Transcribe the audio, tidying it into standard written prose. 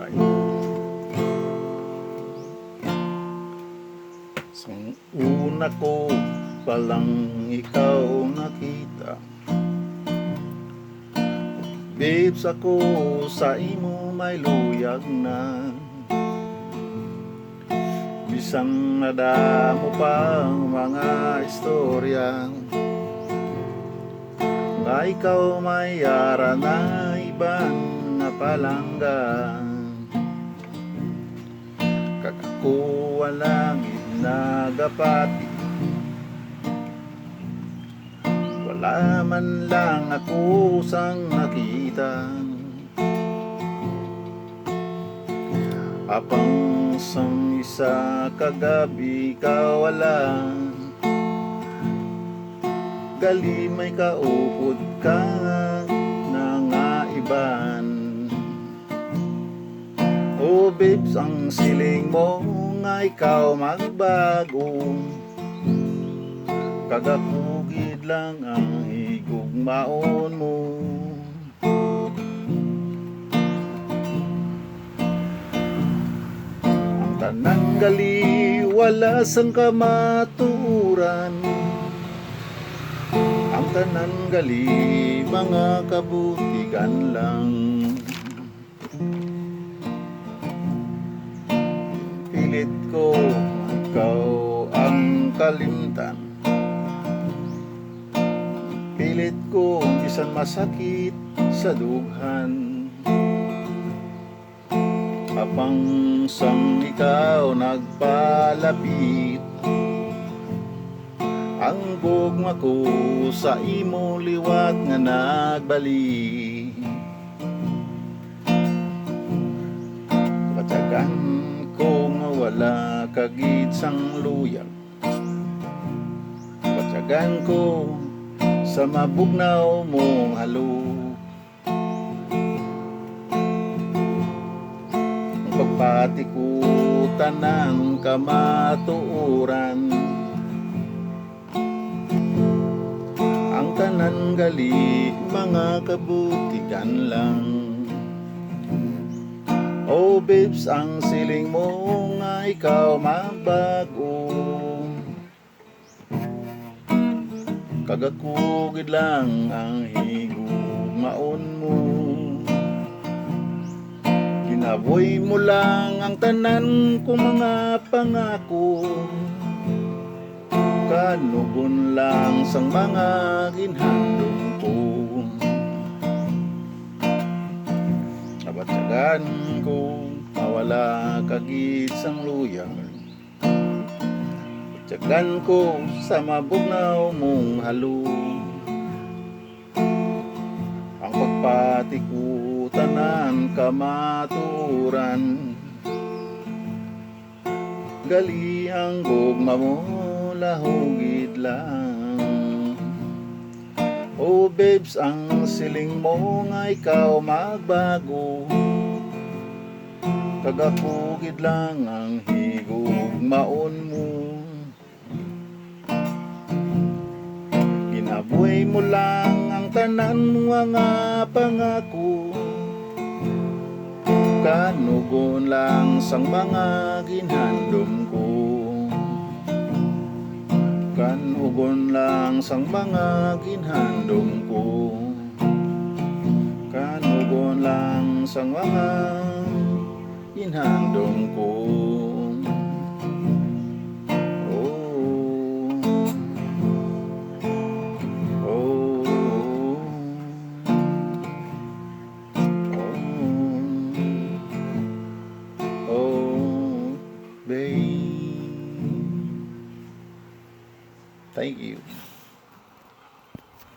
Alright. Sa una ko palang ikaw nakita, babes, ako sa imo may luyag na. Bisang nadamo pa ang mga istorya nga ikaw may ara na ibang napalangga. Kakakuha langit nagapati, wala man lang ako sang nakita. Apang sang isa kagabi ka wala, gali may kaupod ka nangaiban. Oh babes, ang siling mo nga ikaw magbago, kagakugid lang ang higugmaon mo. Ang tanang gali wala sang kamaturan, ang tanan gali mga kabutigan lang. Pilit ko ikaw ang kalimtan, pilit ko bisan masakit sa dughan. Apang sang ikaw nagpalapit, ang gugma ko sa imo liwat nga nagbali. Katyagan ko nga wala kagid sang luyag, katyagan ko sa mabugnaw mong halog. Pagpatikutan ng kamatuoran, ang tanan gali mga kabutigan lang. Oh babes, ang siling mo nga ikaw magbago, kagakugid lang ang higugmaon mo. Ginaboy mo lang ang tanan kong mga pangako, kanugon lang sang mga ginhandong ko. Nabatyagan ko mawala kagid sang luyag, batyagan ko sa mabugnaw mong halog. Ang pagpatikutan ng kamaturan, gali ang gugma mo lahugid lang. Oh babes, ang siling mo nga ikaw magbago, kagakugid lang ang higugmaon mo. Ginabuhay mo lang ang tanan mga pangako, kanugon lang sang mga ginhandom ko. Kanugon lang sang mga ginhandom ko, kanugon lang sang mga ginhandom ko. Thank you.